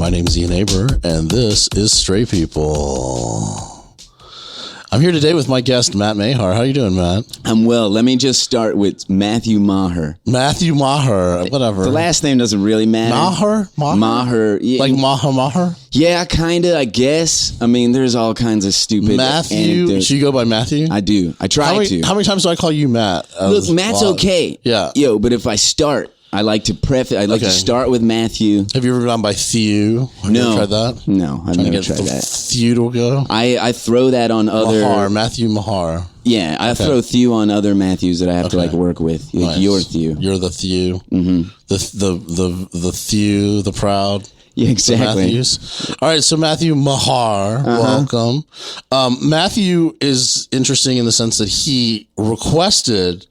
My name is Ian Aber, and this is Stray People. I'm here today with my guest, Matt Maher. How you doing, Matt? I'm well. Let me just start with Matthew Maher. Matthew Maher, whatever. The last name doesn't really matter. Maher? Maher. Yeah. Like Maher? Yeah, kind of, I guess. I mean, there's all kinds of stupid Matthew? anecdotes. Should you go by Matthew? I do. I try to. How many times do I call you Matt? Look, Matt's okay. Yeah. Yo, but if I start, I like to preface. I like to start with Matthew. Have you ever gone by Thew? Have you ever tried that? No, I've never tried that. Thew to go? I throw that on other... Matthew Maher. Yeah, I throw Thew on other Matthews that I have to like work with. Like your Thew. You're the Thew. Mm-hmm. The Thew, the proud. Yeah, exactly. Matthews. All right, so Matthew Maher, welcome. Matthew is interesting in the sense that he requested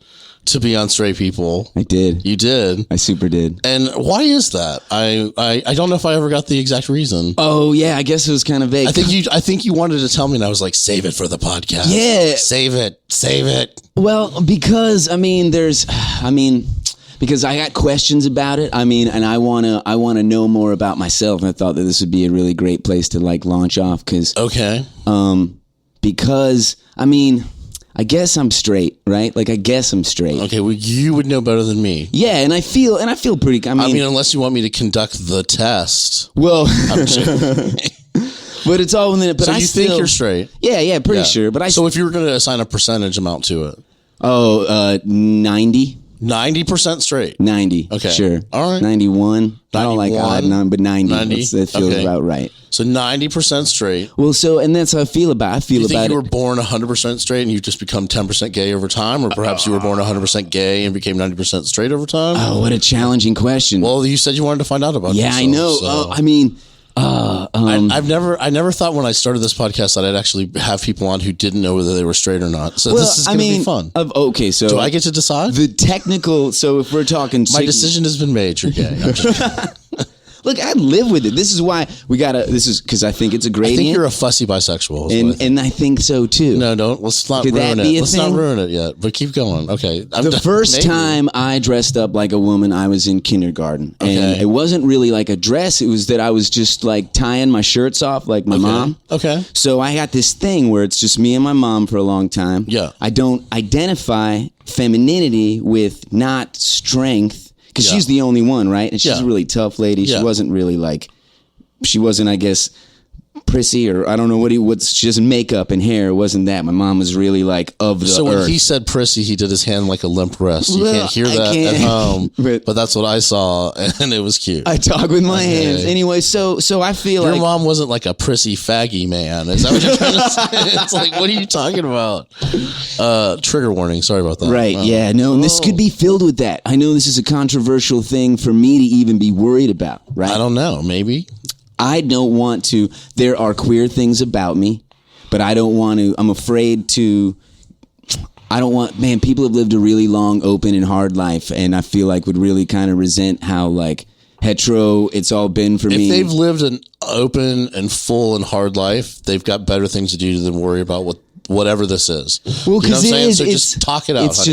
to be on Stray People. I did. You did. I super did. And why is that? I don't know if I ever got the exact reason. Oh yeah, I guess it was kind of vague. I think you wanted to tell me, and I was like, save it for the podcast. Yeah, save it. Well, because because I got questions about it. I mean, and I wanna know more about myself. And I thought that this would be a really great place to like launch off. Because I guess I'm straight, right? Like, I guess I'm straight. Okay, well, you would know better than me. Yeah, and I feel pretty. I mean, unless you want me to conduct the test. Well, I'm joking. But it's all within it. But so you think you're straight? Yeah, pretty sure. But so if you were going to assign a percentage amount to it, 90. 90% straight. 90. Okay. Sure. All right. 91. I don't like odd number, but 90. That feels about right. So 90% straight. Well, and that's how I feel about it. Do you think you were born 100% straight and you just become 10% gay over time? Or perhaps you were born 100% gay and became 90% straight over time? Oh, what a challenging question. Well, you said you wanted to find out about yourself. Yeah, I know. So. I never thought when I started this podcast that I'd actually have people on who didn't know whether they were straight or not. So this is going to be fun. Okay, so do I get to decide? The technical. So if we're talking, my decision has been made. You're gay. I'm just Look, I live with it. This is why we gotta. This is because I think it's a gradient. I think you're a fussy bisexual, and I think so too. No, don't. Let's not ruin it. Let's not ruin it yet. But keep going. Okay. The first time I dressed up like a woman, I was in kindergarten, and it wasn't really like a dress. It was that I was just like tying my shirts off like my mom. Okay. So I got this thing where it's just me and my mom for a long time. Yeah. I don't identify femininity with not strength. Because she's the only one, right? And she's a really tough lady. She wasn't really I guess, prissy or I don't know she doesn't makeup and hair. It wasn't that. My mom was really like of the earth. So when he said prissy, he did his hand like a limp wrist. You can't hear that at home, but that's what I saw, and it was cute. I talk with my hands. Anyway, so I feel your mom wasn't like a prissy faggy man. Is that what you're trying to say? It's like, what are you talking about? Trigger warning. Sorry about that. Right. Yeah. No, and this could be filled with that. I know this is a controversial thing for me to even be worried about, right? I don't know. Maybe. I don't want to. There are queer things about me, but I don't want to. I'm afraid to. I don't want. Man, people have lived a really long, open, and hard life, and I feel like would really kind of resent how like hetero it's all been for me. If they've lived an open and full and hard life, they've got better things to do than worry about whatever this is. Well, because you know what I'm saying? So just talk it out. It's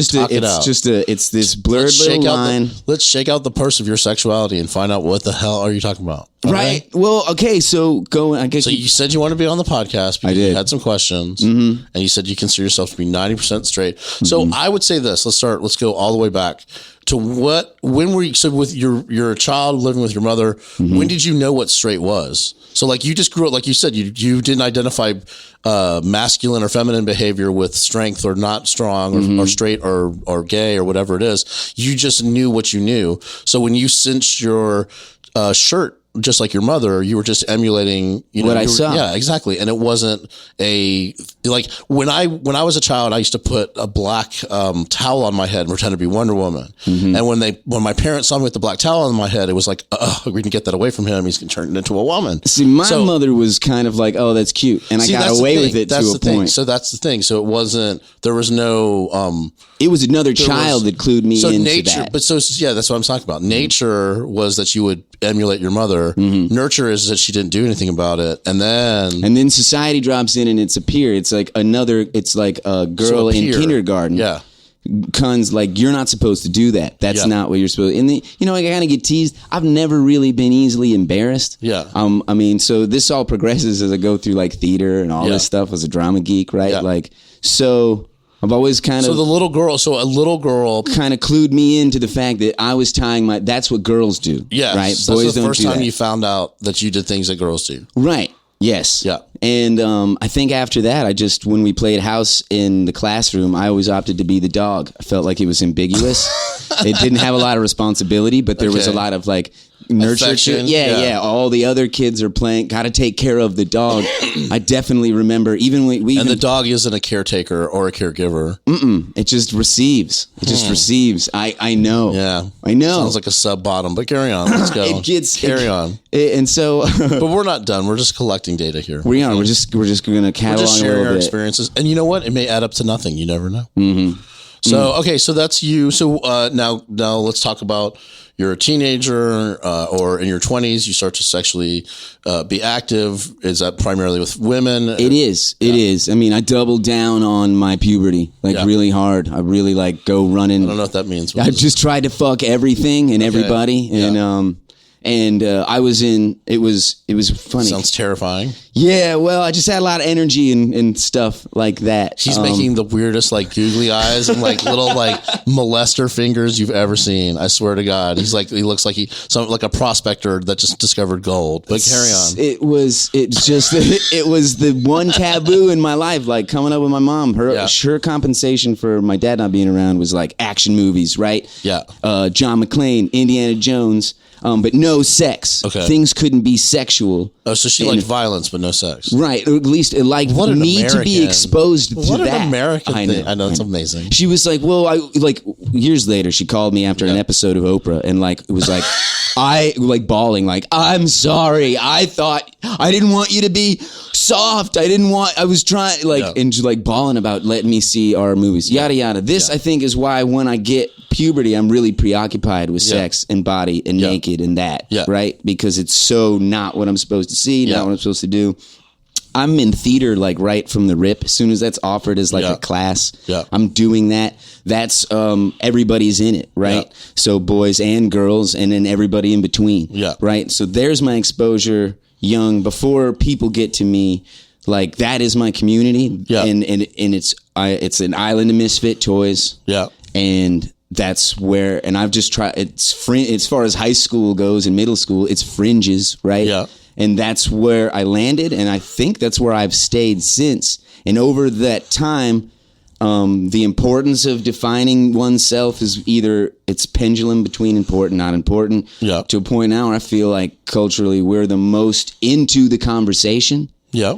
this blurred little line. Let's shake out the purse of your sexuality and find out what the hell are you talking about. Right. Okay? Well, okay. So I guess. So you said you want to be on the podcast because you had some questions, and you said you consider yourself to be 90% straight. So I would say this. Let's go all the way back to when were you? So with you're a child living with your mother. When did you know what straight was? So like you just grew up, like you said, you didn't identify masculine or feminine behavior with strength or not strong or straight or gay or whatever it is. You just knew what you knew. So when you cinched your shirt, just like your mother, you were just emulating what I saw. Yeah, exactly. And it wasn't like when I was a child, I used to put a black towel on my head and pretend to be Wonder Woman. And when my parents saw me with the black towel on my head, it was like, we can get that away from him. He's going to turn into a woman. See, my mother was kind of like, oh, that's cute, and I got away with it to a point. So that's the thing. So it wasn't. There was no. It was another child that clued me into nature, that. But that's what I'm talking about. Nature was that you would emulate your mother. Nurture is that she didn't do anything about it, and then society drops in and it's a peer. It's like a girl in kindergarten. Yeah. cons, like, you're not supposed to do that. That's not what you're supposed to. And then, you know, I kind of get teased. I've never really been easily embarrassed. Yeah. I mean, so this all progresses as I go through like theater and all this stuff as a drama geek, right? Yeah. Like, so I've always kind of... So a little girl kind of clued me into the fact that I was tying that's what girls do. Yeah. Right? So Boys that's the don't first do time that. you found out that you did things that girls do. Right. Yes. Yeah. And I think after that, when we played house in the classroom, I always opted to be the dog. I felt like it was ambiguous. It didn't have a lot of responsibility, but there was a lot of like nurture. Affection. Yeah. All the other kids are playing, got to take care of the dog. I definitely remember And the dog isn't a caretaker or a caregiver. It just receives. It just receives. I know. Yeah. I know. Sounds like a sub bottom, but carry on. Let's go. Carry on. And so, but we're not done. We're just collecting data here. We are. We're just going to catalog We're just sharing our bit. experiences. And you know what? It may add up to nothing. You never know. Mm-hmm. So, okay. So that's you. So now let's talk about you're a teenager or in your 20s, you start to sexually be active. Is that primarily with women? It is. It is. I mean, I doubled down on my puberty, really hard. I really go running. I don't know what that means. I just tried to fuck everything and everybody. And I was in, it was funny. Sounds terrifying. Yeah, well, I just had a lot of energy and stuff like that. He's making the weirdest googly eyes and little molester fingers you've ever seen. I swear to God. He looks like like a prospector that just discovered gold. But carry on. It was the one taboo in my life, coming up with my mom. Her compensation for my dad not being around was action movies, right? Yeah. John McClane, Indiana Jones. But no sex. Okay. Things couldn't be sexual. Oh, so she liked violence, but no sex. Right. Or at least it me to be exposed to that. What an American thing. I know, it's amazing. She was years later, she called me after an episode of Oprah and it was I bawling, I'm sorry. I thought I didn't want you to be soft. I was trying and just bawling about letting me see our movies, yada, yada. This I think is why when I get puberty, I'm really preoccupied with sex and body and naked and that, right? Because it's so not what I'm supposed to see, not what I'm supposed to do. I'm in theater right from the rip. As soon as that's offered as a class, I'm doing that. That's everybody's in it, right? Yeah. So boys and girls, and then everybody in between, right? So there's my exposure young before people get to me. That is my community, and it's an island of misfit toys, and that's where, and I've just tried. As far as high school goes and middle school, it's fringes, right? Yeah. And that's where I landed, and I think that's where I've stayed since. And over that time, the importance of defining oneself is it's pendulum between important, not important. Yeah. To a point now where I feel like culturally we're the most into the conversation. Yeah.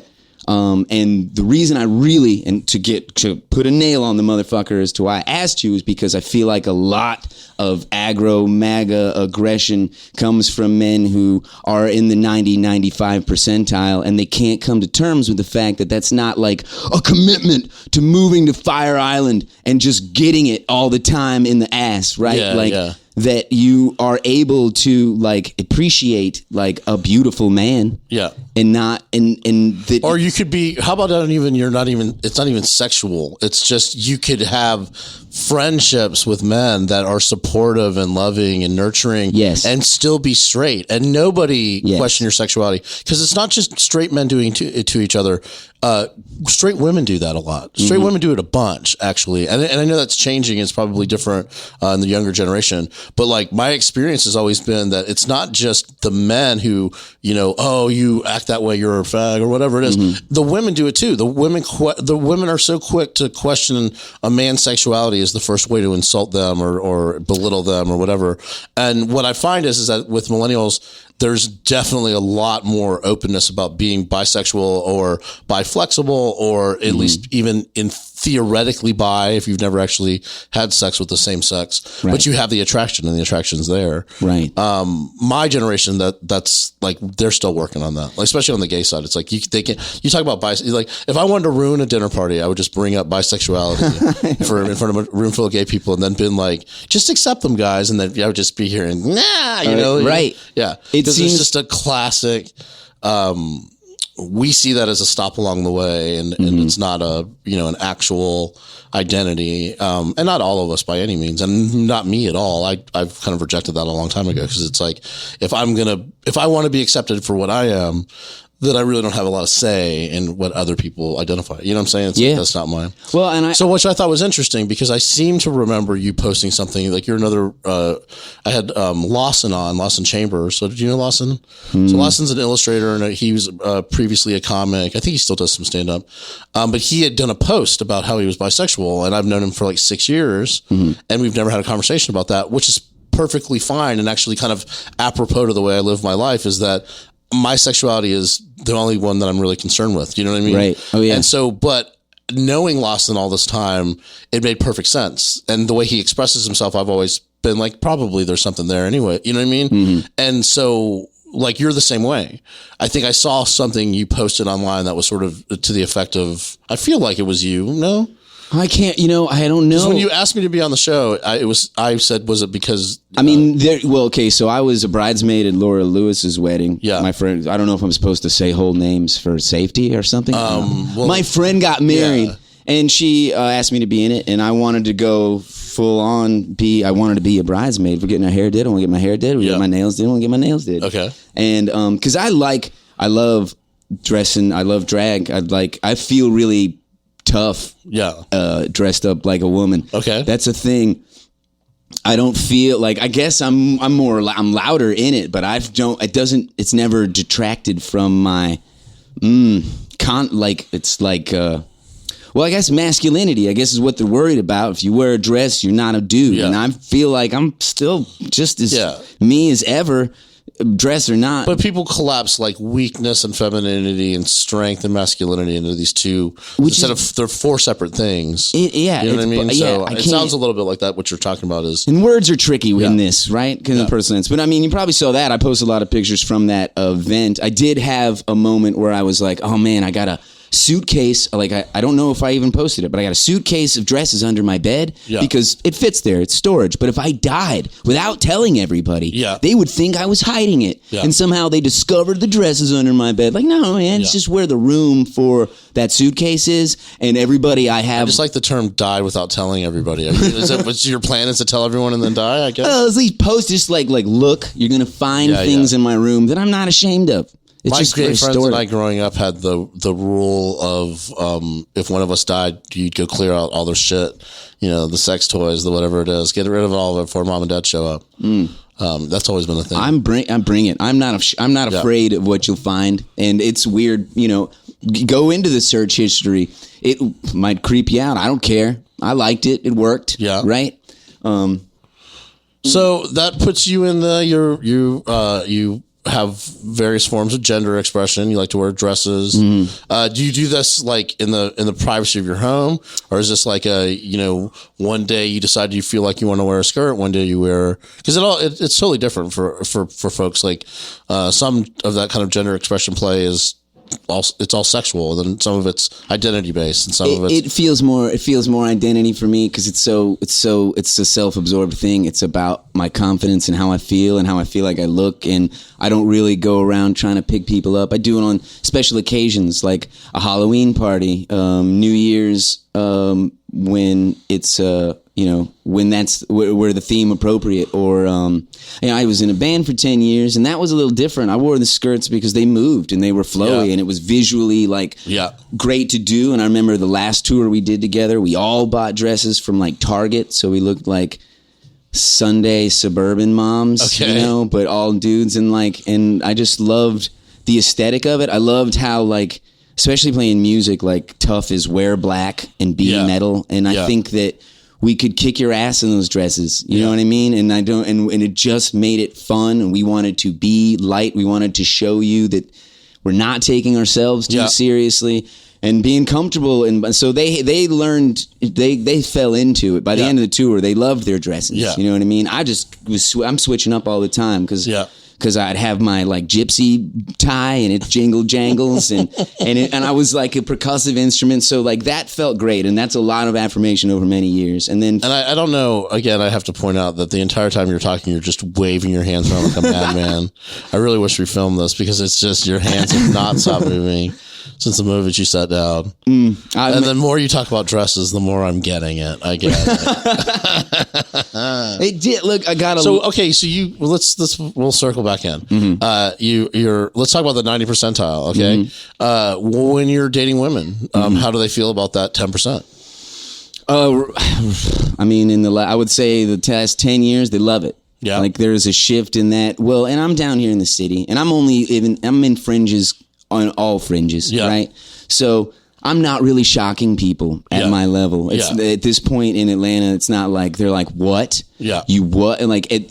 And the reason I really, and to put a nail on the motherfucker as to why I asked you, is because I feel like a lot of aggro MAGA aggression comes from men who are in the 90-95 percentile, and they can't come to terms with the fact that that's not a commitment to moving to Fire Island and just getting it all the time in the ass, right? That you are able to appreciate a beautiful man, and not that, or you could be. How about it's not even sexual. It's just you could have friendships with men that are supportive and loving and nurturing, and still be straight, and nobody question your sexuality, because it's not just straight men doing it to each other. Straight women do that a lot. Straight women do it a bunch, actually, and I know that's changing. It's probably different in the younger generation, but my experience has always been that it's not just the men who, you act that way, you're a fag or whatever it is. The women do it too. The women are so quick to question a man's sexuality as the first way to insult them or belittle them or whatever. And what I find is that with millennials, there's definitely a lot more openness about being bisexual or biflexible, or at least even in theoretically bi, if you've never actually had sex with the same sex, but you have the attraction, and the attraction's there. Right. My generation, that's they're still working on that, especially on the gay side. It's you talk about if I wanted to ruin a dinner party, I would just bring up bisexuality in front of a room full of gay people, and then been just accept them, guys. And then I would just be hearing, right. Yeah. It's just a classic, we see that as a stop along the way, and it's not an actual identity. And not all of us by any means, and not me at all. I've kind of rejected that a long time ago, because it's like, if I want to be accepted for what I am, that I really don't have a lot of say in what other people identify. You know what I'm saying? It's like, that's not mine. Well, so which I thought was interesting, because I seem to remember you posting something like, you're another, I had Lawson Chambers. So did you know Lawson? So Lawson's an illustrator, and he was previously a comic. I think he still does some stand up. But he had done a post about how he was bisexual, and I've known him for like 6 years, and we've never had a conversation about that, which is perfectly fine. And actually kind of apropos to the way I live my life, is that my sexuality is the only one that I'm really concerned with. You know what I mean? Right. Oh, yeah. And so, but knowing Lawson all this time, it made perfect sense. And the way he expresses himself, I've always been like, probably there's something there anyway. You know what I mean? And so, like, you're the same way. I think I saw something you posted online that was sort of to the effect of, I feel like it was you. No? I can't, I don't know. When you asked me to be on the show, I said, was it because... so I was a bridesmaid at Laura Lewis's wedding. Yeah. My friend, I don't know if I'm supposed to say whole names for safety or something. My friend got married, and she asked me to be in it, and I wanted to go full on I wanted to be a bridesmaid. We're getting our hair did, I want to get my hair did. We get my nails did, I want to get my nails did. Okay. And because I love dressing, I love drag. I feel really tough, dressed up like a woman. Okay, that's a thing. I don't feel like, I guess I'm louder in it, but it's never detracted from my I guess masculinity, I guess, is what they're worried about. If you wear a dress, you're not a dude, and I feel like I'm still just as me as ever, dress or not. But people collapse like weakness and femininity and strength and masculinity into these two, instead of they're four separate things. You know what I mean? So it sounds a little bit like that. What you're talking about is, and words are tricky in this, right? Because of personal. But I mean, you probably saw that. I posted a lot of pictures from that event. I did have a moment where I was like, oh man, I got a suitcase, like I don't know if I even posted it, but I got a suitcase of dresses under my bed because it fits there, it's storage. But if I died without telling everybody, they would think I was hiding it, and somehow they discovered the dresses under my bed. Like, no man, it's just where the room for that suitcase is, and everybody I have. I just like the term "died without telling everybody." What's your plan? Is to tell everyone and then die? I guess. At least post, just like look, you're gonna find things in my room that I'm not ashamed of. It's my just great friends and I growing up had the rule of if one of us died, you'd go clear out all their shit, the sex toys, the whatever it is, get rid of all of it before mom and dad show up. That's always been a thing. I'm bring it. I'm not afraid of what you'll find, and it's weird. Go into the search history. It might creep you out. I don't care. I liked it. It worked. Yeah. Right. So that puts you in you have various forms of gender expression. You like to wear dresses. Do you do this like in the privacy of your home, or is this like one day you decide you feel like you want to wear a skirt, one day you wear, because it's totally different for folks. Like some of that kind of gender expression play is it's all sexual, and then some of it's identity based, and some of it feels more identity for me, because it's a self-absorbed thing. It's about my confidence and how I feel like I look, and I don't really go around trying to pick people up. I do it on special occasions, like a Halloween party, New Year's, when it's when that's where the theme appropriate, or I was in a band for 10 years, and that was a little different. I wore the skirts because they moved and they were flowy, and it was visually great to do. And I remember the last tour we did together, we all bought dresses from like Target, so we looked like Sunday suburban moms, but all dudes, and I just loved the aesthetic of it. I loved how especially playing music, tough is wear black and be metal, and I think that we could kick your ass in those dresses. You know what I mean? And and it just made it fun. And we wanted to be light. We wanted to show you that we're not taking ourselves too seriously and being comfortable. And so they learned, they fell into it. By the end of the tour, they loved their dresses. You know what I mean? I'm switching up all the time because because I'd have my like gypsy tie and it jingle jangles and I was like a percussive instrument. So like that felt great. And that's a lot of affirmation over many years. And then, and I don't know, again, I have to point out that the entire time you're talking, you're just waving your hands around like a madman. I really wish we filmed this because it's just your hands have not stopped moving since the moment you sat down. And the more you talk about dresses, the more I'm getting it. I get it. It did. Look, I got to. So, okay. So we'll circle back in. Let's talk about the 90 percentile. Okay. When you're dating women, how do they feel about that 10%? I mean, I would say the past 10 years, they love it. Yeah. Like there's a shift in that. Well, and I'm down here in the city and I'm in fringes on all fringes. Yeah. Right. So I'm not really shocking people at my level. It's at this point in Atlanta, it's not like they're like, what? Yeah. You what? And like a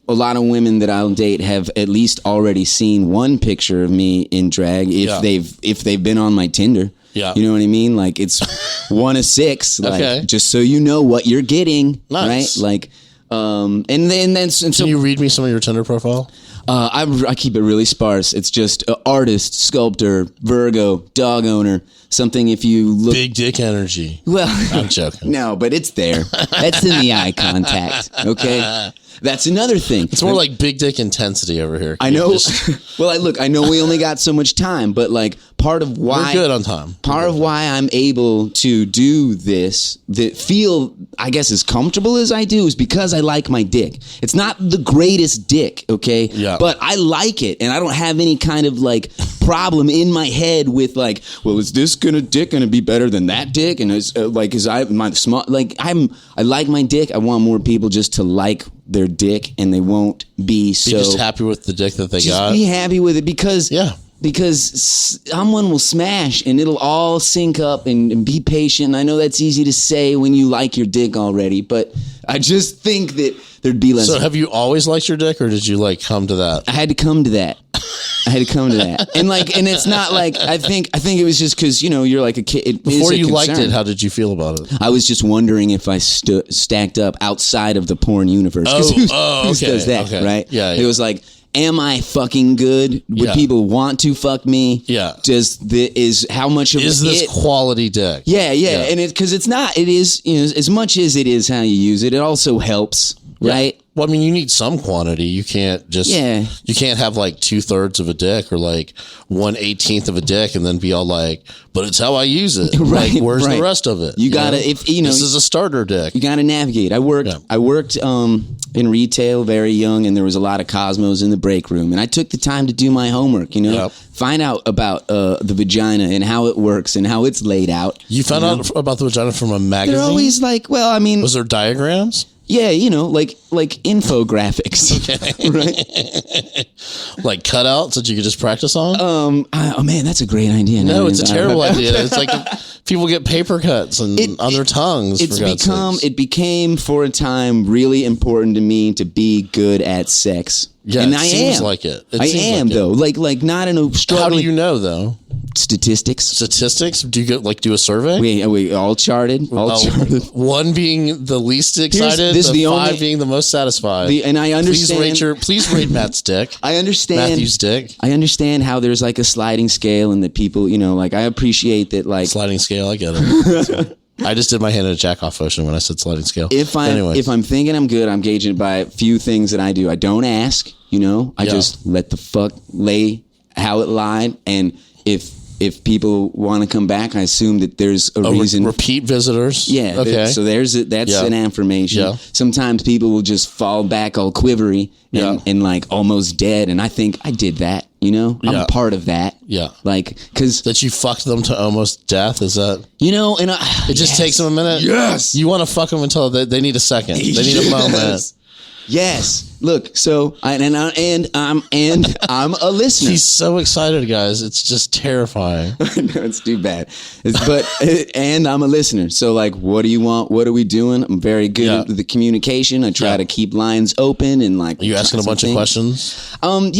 lot of women that I'll date have at least already seen one picture of me in drag if they've been on my Tinder. Yeah. You know what I mean? Like it's 1 of 6. Like just so you know what you're getting. Nice. Right? Like Can you read me some of your Tinder profile? I keep it really sparse. It's just artist, sculptor, Virgo, dog owner. Something if you look... Big dick energy. Well... I'm joking. No, but it's there. That's in the eye contact. Okay? That's another thing. It's more like big dick intensity over here. I know. Well, I know we only got so much time, but like part of why... We're good on time. Part of why I'm able to do this, that feel, I guess, as comfortable as I do is because I like my dick. It's not the greatest dick, okay? Yeah. But I like it, and I don't have any kind of like problem in my head with like, well, is this dick gonna be better than that dick? And I like my dick. I want more people just to like their dick, and they won't be so... You're just happy with the dick that they got? Just be happy with it because someone will smash and it'll all sync up and be patient. I know that's easy to say when you like your dick already, but I just think that there'd be less... So have you always liked your dick, or did you like come to that? I had to come to that. And it's not like, I think it was just because, you're like a kid. Before you liked it, how did you feel about it? I was just wondering if I stacked up outside of the porn universe. Who does that, right? Yeah. It was like, am I fucking good? Would people want to fuck me? Yeah. How much of is this quality dick? Yeah. And because it is, as much as it is how you use it, it also helps, right? Well, I mean, you need some quantity. You can't just, you can't have like 2/3 of a dick or like 1/18 of a dick and then be all like, but it's how I use it. Right. Like, where's the rest of it? You gotta, this is a starter dick. You gotta navigate. I worked in retail very young, and there was a lot of Cosmos in the break room, and I took the time to do my homework, find out about the vagina and how it works and how it's laid out. You found out about the vagina from a magazine? They're always like, was there diagrams? Yeah, like infographics. Okay. Right? Like cutouts that you could just practice on? Oh man, that's a great idea. No, it's a terrible idea. It's like people get paper cuts on their tongues. It became for a time really important to me to be good at sex. Yeah, and it seems like it. I am though. Like not in a struggling. How do you know though? Statistics. Do you do a survey? We all charted. Charted. One being the least excited, five being the most satisfied. And I understand. Please rate Matt's dick. I understand Matthew's dick. I understand how there's like a sliding scale, and that people, I appreciate that. Like sliding scale, I get it. I just did my hand in a jack-off motion when I said sliding scale. If I'm thinking I'm good, I'm gauging it by a few things that I do. I don't ask. I just let the fuck lay how it lied, and if people want to come back, I assume that there's a reason. Repeat visitors. Yeah. Okay. So that's an affirmation. Yeah. Sometimes people will just fall back all quivery and like almost dead. And I think I did that, I'm part of that. Yeah. Like, cause that you fucked them to almost death. Is that, and it just takes them a minute. Yes. You want to fuck them until they need a second. They need a moment. Yes. Look, so I'm a listener. He's so excited, guys. It's just terrifying. No, it's too bad. And I'm a listener. So like, what do you want? What are we doing? I'm very good at the communication. I try to keep lines open and like. Are you asking a bunch of questions? Some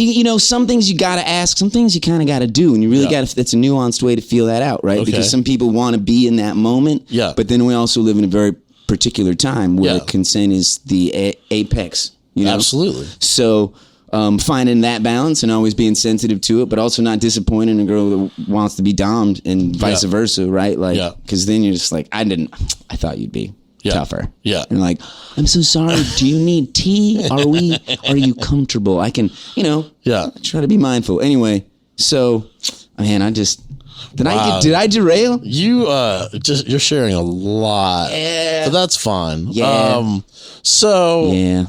things you got to ask, some things you kind of got to do, and you really got to. It's a nuanced way to feel that out, right? Okay. Because some people want to be in that moment. Yeah. But then we also live in a very particular time where consent is the apex. Absolutely. So finding that balance and always being sensitive to it, but also not disappointing a girl that wants to be domed and vice versa, right? Like, because then you're just like, I thought you'd be tougher. Yeah. And like, I'm so sorry. Do you need tea? Are you comfortable? I can, try to be mindful. Anyway, so, man, did I derail? You're sharing a lot. Yeah. But that's fine. Yeah. Yeah.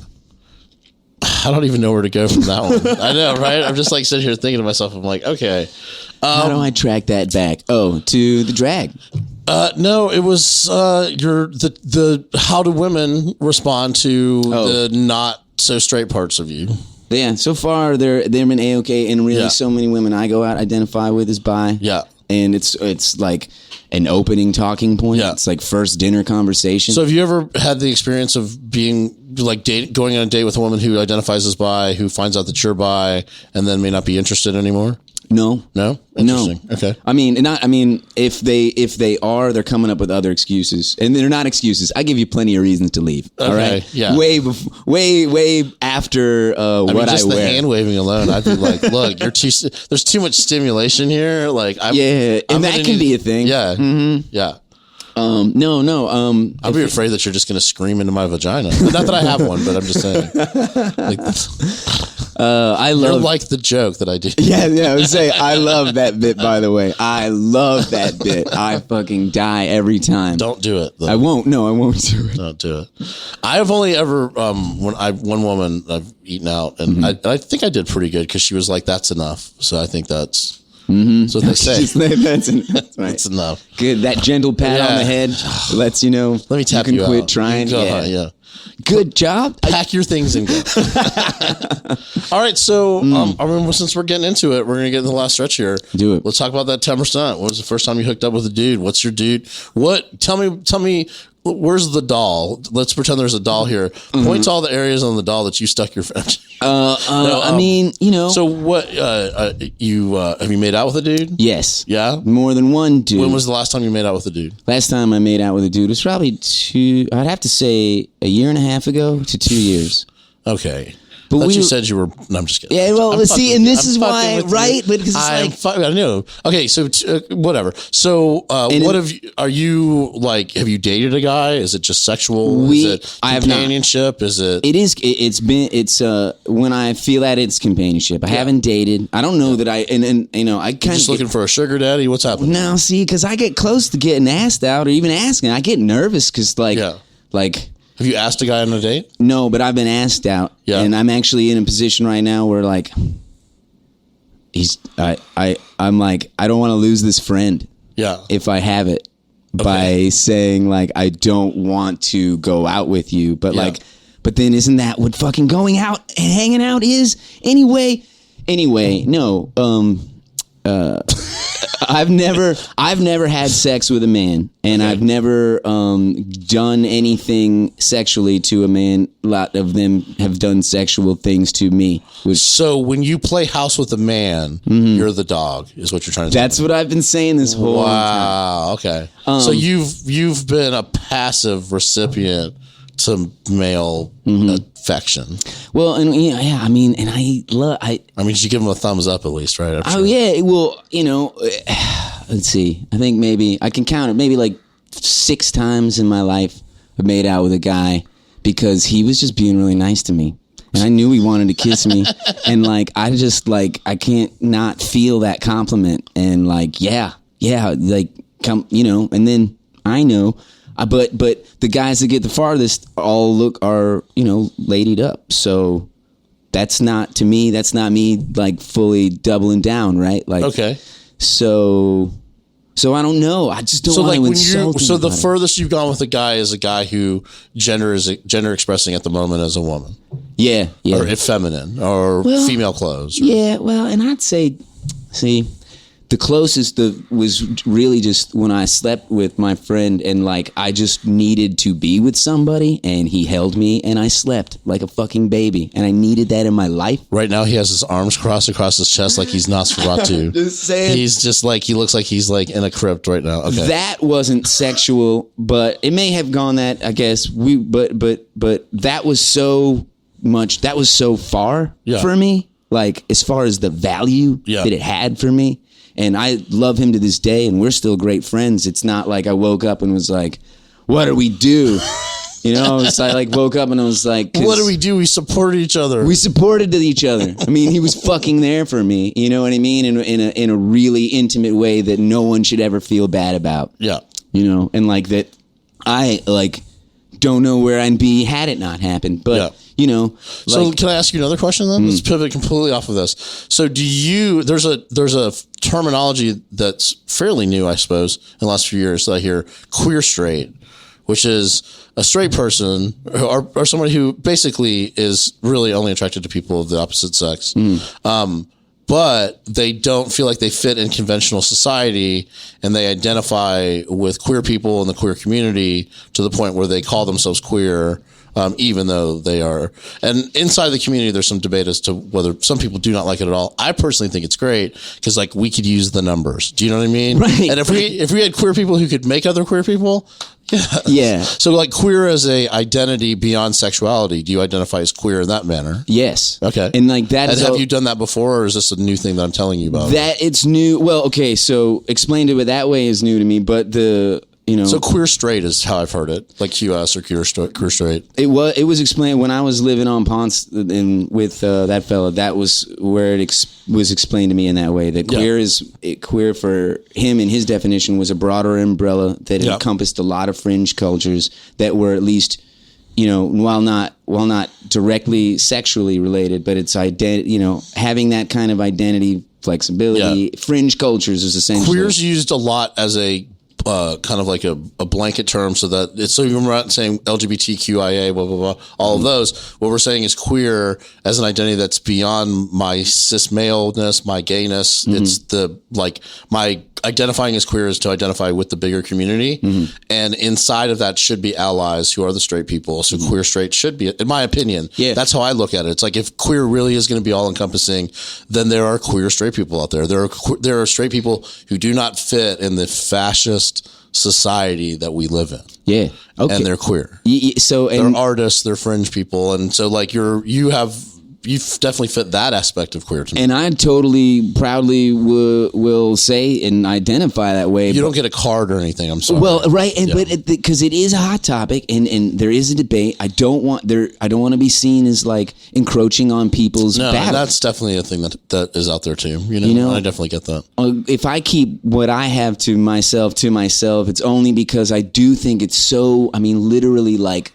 I don't even know where to go from that one. I know, right? I'm just like sitting here thinking to myself, I'm like, okay. How do I track that back? Oh, to the drag. No, it was the how do women respond to the not so straight parts of you? Yeah, so far they've been A-okay, and really so many women I go out identify with as bi. Yeah. And it's like an opening talking point. Yeah. It's like first dinner conversation. So have you ever had the experience of being like going on a date with a woman who identifies as bi, who finds out that you're bi, and then may not be interested anymore? No. Interesting. No. Okay. I mean, if they are, they're coming up with other excuses, and they're not excuses. I give you plenty of reasons to leave. Okay. All right. Yeah. Way after what I wear. The hand waving alone, I'd be like, look, there's too much stimulation here. Like, and that can be a thing. Yeah. Mm-hmm. Yeah. No. I'd be afraid that you're just going to scream into my vagina. Not that I have one, but I'm just saying. You're like the joke that I do. Yeah. I would say I love that bit. By the way, I love that bit. I fucking die every time. Don't do it. Though. I won't. No, I won't do it. Don't do it. I have only ever one woman I've eaten out, and I think I did pretty good because she was like, "That's enough." So I think that's. That's what they say. That's right. That's enough. Good. That gentle pat on the head lets you know. Let me tap you can quit out. trying. Yeah. Good job. Pack your things and go. All right. So, I mean, since we're getting into it, we're going to get in the last stretch here. Do it. Let's talk about that 10%. What was the first time you hooked up with a dude? What's your dude? Tell me, where's the doll? Let's pretend there's a doll here. Point to all the areas on the doll that you stuck your friend. I mean, So what, have you made out with a dude? Yes. Yeah? More than one dude. When was the last time you made out with a dude? Last time I made out with a dude was probably I'd have to say a year and a half ago to 2 years. Okay. But you said you were. No, I'm just kidding. Yeah, well, let's see, and this is why, right? But because I know. Okay, so whatever. So, have you dated a guy? Is it just sexual? Is it companionship? Is it? It is. It's when I feel that it's companionship. I haven't dated. I don't know that I I kind of just looking for a sugar daddy. What's happening? Now, see, because I get close to getting asked out or even asking, I get nervous because Have you asked a guy on a date? No, but I've been asked out. Yeah. And I'm actually in a position right now where like I'm like, I don't want to lose this friend. Yeah. If I have it by saying like I don't want to go out with you. But but then isn't that what fucking going out and hanging out is? Anyway, no. I've never had sex with a man, and I've never done anything sexually to a man. A lot of them have done sexual things to me. So when you play house with a man, you're the dog, is what you're trying to say. That's what I've been saying this whole time. Wow. Okay. So you've been a passive recipient to male affection. Well, and I mean, and you should give him a thumbs up at least, right? Oh yeah. Well, let's see. I think maybe I can count it. Maybe like 6 times in my life I made out with a guy because he was just being really nice to me, and I knew he wanted to kiss me, and like I just like I can't not feel that compliment, and like yeah, like come, and then I know. But the guys that get the farthest all are ladied up. So that's not me like fully doubling down, right? Like okay. So I don't know. I just don't want to insult. So the furthest you've gone with a guy is a guy who gender expressing at the moment as a woman. Yeah. Or effeminate or female clothes. Yeah. Well, and I'd say, the closest was really just when I slept with my friend and like I just needed to be with somebody and he held me and I slept like a fucking baby and I needed that in my life. Right now he has his arms crossed across his chest like he's Nosferatu. Just saying. He's just like, he looks like he's like in a crypt right now. Okay. That wasn't sexual, but it may have gone that, I guess. But that was so so far Yeah. for me, like as far as the value Yeah. that it had for me. And I love him to this day, and we're still great friends. It's not like I woke up and was like, what do we do? You know, it's I like woke up and I was like, what do we do? We supported each other. We supported each other. I mean, he was fucking there for me. You know what I mean? In a really intimate way that no one should ever feel bad about. Yeah. You know, and like that, I like don't know where I'd be had it not happened. But you know, so can I ask you another question then? Let's pivot completely off of this. So there's a terminology that's fairly new, I suppose, in the last few years that I hear, queer straight, which is a straight person or somebody who basically is really only attracted to people of the opposite sex. But they don't feel like they fit in conventional society, and they identify with queer people in the queer community to the point where they call themselves queer, even though they are. And inside the community, there's some debate as to whether some people do not like it at all. I personally think it's great because, like, we could use the numbers. Do you know what I mean? Right. And if we had queer people who could make other queer people. Yeah. So, like, queer as a identity beyond sexuality, do you identify as queer in that manner? Yes. Okay. And like that. And have you done that before, or is this a new thing that I'm telling you about? That it's new. Well, okay. So explained it that way is new to me, but so queer straight is how I've heard it, like QS or queer straight. It was explained when I was living on Ponce with that fella. That was where it was explained to me in that way. That queer for him and his definition was a broader umbrella that encompassed a lot of fringe cultures that were at least, you know, while not directly sexually related, but it's having that kind of identity flexibility. Yeah. Fringe cultures is essentially queer's used a lot as a kind of like a blanket term, so that it's so you're not saying LGBTQIA, blah, blah, blah, all of those. What we're saying is queer as an identity that's beyond my cis maleness, my gayness. It's my identifying as queer is to identify with the bigger community. And inside of that should be allies who are the straight people. So queer straight should be, in my opinion, that's how I look at it. It's like, if queer really is going to be all encompassing, then there are queer straight people out there. There are straight people who do not fit in the fascist society that we live in. Yeah. Okay. And they're queer. They're artists, they're fringe people. And so like you definitely fit that aspect of queer to me. And I totally proudly will say and identify that way. You don't get a card or anything, I'm sorry. Well, right, but because it is a hot topic and there is a debate, I don't want to be seen as like encroaching on people's battle. That's definitely a thing that is out there too. You know, I definitely get that. If I keep what I have to myself, it's only because I do think it's so, I mean, literally like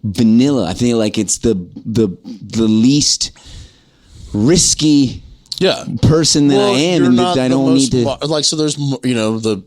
vanilla. I feel like it's the least risky person that I am, and that I don't need to like. So there's, you know, the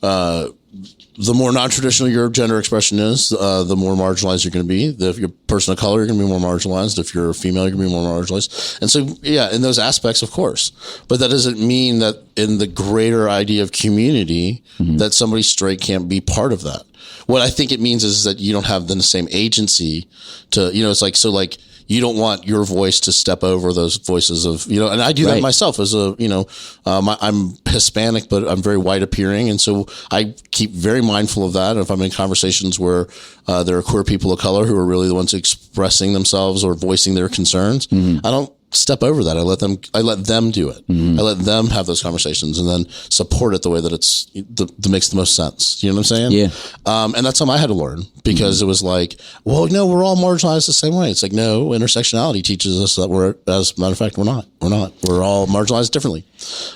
more non-traditional your gender expression is, the more marginalized you're going to be. If you're a person of color, you're going to be more marginalized. If you're a female, you're going to be more marginalized. And so, in those aspects, of course. But that doesn't mean that in the greater idea of community, that somebody straight can't be part of that. What I think it means is that you don't have the same agency to, you know, it's like, so like, you don't want your voice to step over those voices of, you know, and I do that myself as a, you know, I'm Hispanic, but I'm very white appearing. And so I keep very mindful of that. If I'm in conversations where there are queer people of color who are really the ones expressing themselves or voicing their concerns, I don't step over that. I let them do it. I let them have those conversations and then support it the way that that makes the most sense. You know what I'm saying? Yeah. And that's something I had to learn because it was like, well, no, we're all marginalized the same way. It's like, no, intersectionality teaches us that as a matter of fact, we're not. We're all marginalized differently.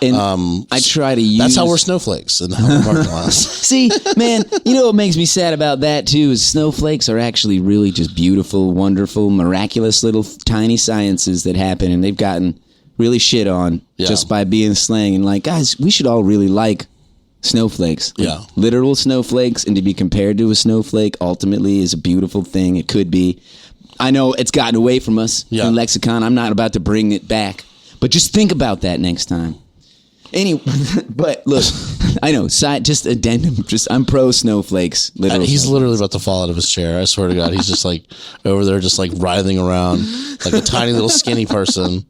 And I try to use... That's how we're snowflakes and how we're marginalized. See, man, you know what makes me sad about that too is snowflakes are actually really just beautiful, wonderful, miraculous little tiny sciences that happen, and they've gotten really shit on just by being slang. And like, guys, we should all really like snowflakes. Like literal snowflakes, and to be compared to a snowflake ultimately is a beautiful thing. It could be. I know it's gotten away from us in lexicon. I'm not about to bring it back. But just think about that next time. Anyway, but look, I know, just addendum, I'm pro snowflakes. He's literally about to fall out of his chair. I swear to God. He's just like over there, just like writhing around like a tiny little skinny person.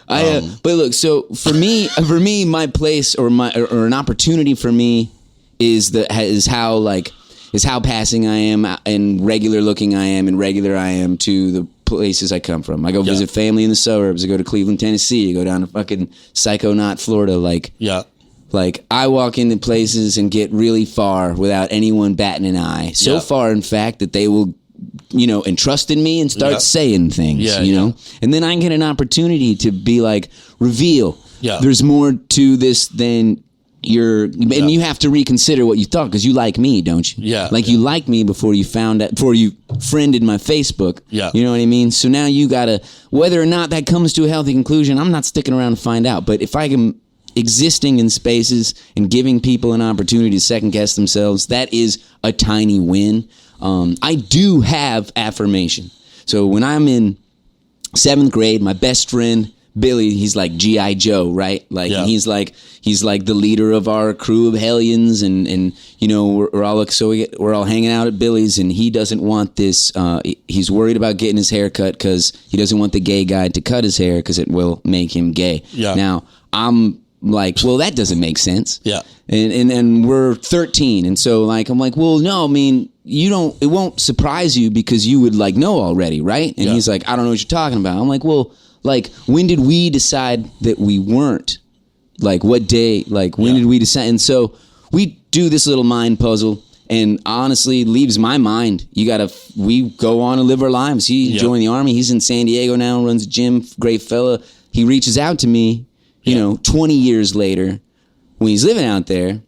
But look, so for me, my place or an opportunity for me is how passing I am and regular looking I am and regular I am to places I come from. I go visit family in the suburbs. I go to Cleveland, Tennessee. I go down to fucking Psychonaut, Florida. Like, I walk into places and get really far without anyone batting an eye. So far, in fact, that they will, entrust in me and start saying things, you know? And then I get an opportunity to be like, reveal. Yeah. There's more to this than and you have to reconsider what you thought, because you like me, don't you? Yeah. Like, you like me before you friended my Facebook. Yeah. You know what I mean? So now you gotta, whether or not that comes to a healthy conclusion, I'm not sticking around to find out. But if I am existing in spaces and giving people an opportunity to second guess themselves, that is a tiny win. I do have affirmation. So when I'm in 7th grade, my best friend Billy, he's like G.I. Joe, right? Like, and he's like the leader of our crew of hellions, and we're all hanging out at Billy's, and he doesn't want this. He's worried about getting his hair cut because he doesn't want the gay guy to cut his hair because it will make him gay. Yeah. Now I'm like, well, that doesn't make sense. Yeah. And we're 13, and so like I'm like, well, no, I mean, it won't surprise you because you would like know already, right? And he's like, I don't know what you're talking about. I'm like, well, like, when did we decide that we weren't? Like, what day? Like, when did we decide? And so we do this little mind puzzle, and honestly leaves my mind. We go on and live our lives. He joined the Army. He's in San Diego now, runs a gym, great fella. He reaches out to me, 20 years later when he's living out there,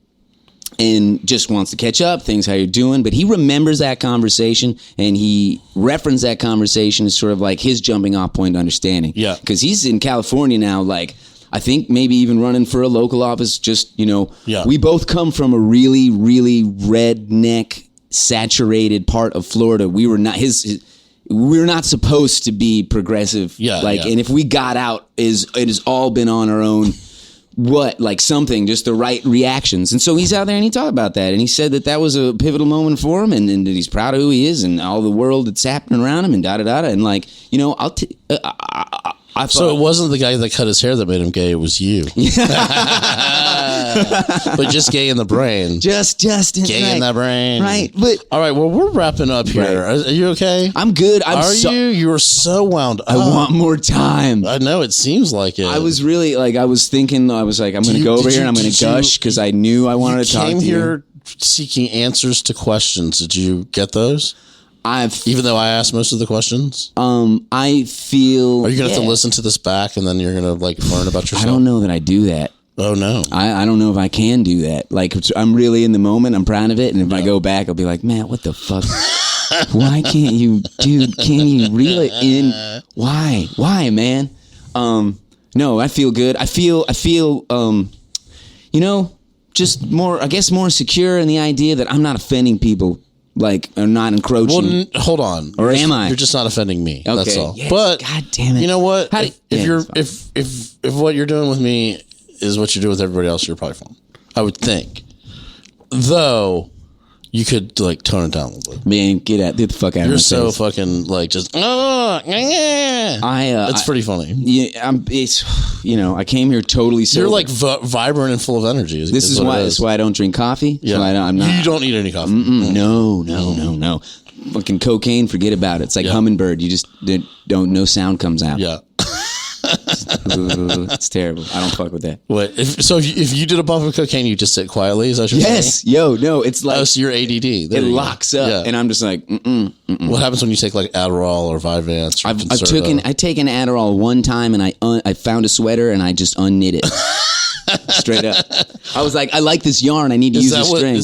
and just wants to catch up, things, how you're doing. But he remembers that conversation, and he referenced that conversation as sort of like his jumping off point to understanding. Yeah. Because he's in California now, like, I think maybe even running for a local office, we both come from a really, really redneck, saturated part of Florida. We were not we're not supposed to be progressive. And if we got out, it has all been on our own. Just the right reactions. And so he's out there and he talked about that. And he said that was a pivotal moment for him, and he's proud of who he is and all the world that's happening around him and da-da-da-da. And like, I thought, so it wasn't the guy that cut his hair that made him gay, it was you. But just gay in the brain. Just gay in the brain. Right. But all right, well, we're wrapping up here. Right. Are you okay? I'm good. You were so wound up. I want more time. I know, it seems like it. I was really like, I'm going to go over here and I'm going to gush because I knew I wanted to talk to you. You came here seeking answers to questions. Did you get those? Even though I asked most of the questions? I feel... Are you going to have to listen to this back and then you're going to like learn about yourself? I don't know that I do that. Oh, no. I don't know if I can do that. Like, I'm really in the moment. I'm proud of it. And if I go back, I'll be like, man, what the fuck? Why can't you, dude? Can you reel it in? Why, man? No, I feel good. I feel, just more secure in the idea that I'm not offending people. Like, or not encroaching. Well, hold on. Or am I? You're just not offending me. Okay. That's all. Yes. But God damn it. You know what? If what you're doing with me is what you do with everybody else, you're probably fine. I would think. Though you could like tone it down a little bit. Man, get the fuck out of my face. You're so fucking like just it's pretty funny. Yeah, I came here totally sober. You're like vibrant and full of energy. This is why I don't drink coffee. Yeah. You don't need any coffee. No. Fucking cocaine, forget about it. It's like hummingbird. You just no sound comes out. Yeah. It's terrible. I don't fuck with that. What? If you did a bump of cocaine, you just sit quietly? Is that what you're saying? Yo, no, it's like... Oh, so you're ADD. It locks up, and I'm just like, What happens when you take like Adderall or Vyvanse? I taken Adderall one time, and I found a sweater, and I just unknit it. Straight up. I was like, I like this yarn. I need to use the string.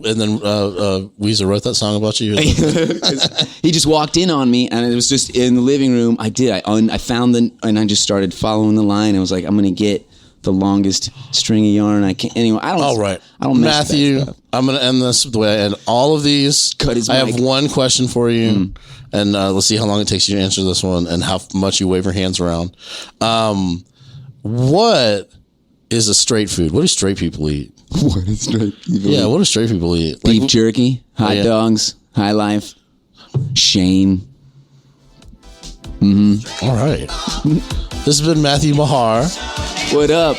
And then Weezer wrote that song about you? He just walked in on me, and it was just in the living room. I found and I just started following the line. I was like, I'm going to get the longest string of yarn I can. Anyway, I don't. All right. I don't mess Matthew, with that stuff. I'm going to end this the way I end all of these. I have one question for you, and let's see how long it takes you to answer this one and how much you wave your hands around. What is a straight food? What do straight people eat? What do straight people eat? What do straight people eat? Beef jerky, hot dogs, high life, Shane. All right. This has been Matthew Maher. What up?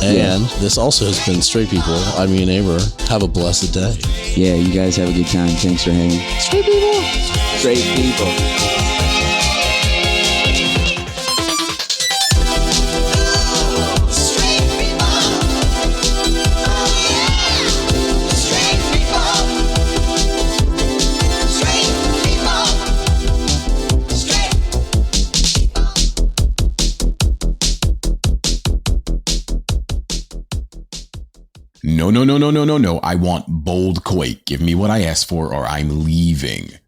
And this also has been Straight People. I'm your neighbor. Have a blessed day. Yeah, you guys have a good time. Thanks for hanging. Straight people. Straight people. No. I want bold quake. Give me what I asked for or I'm leaving.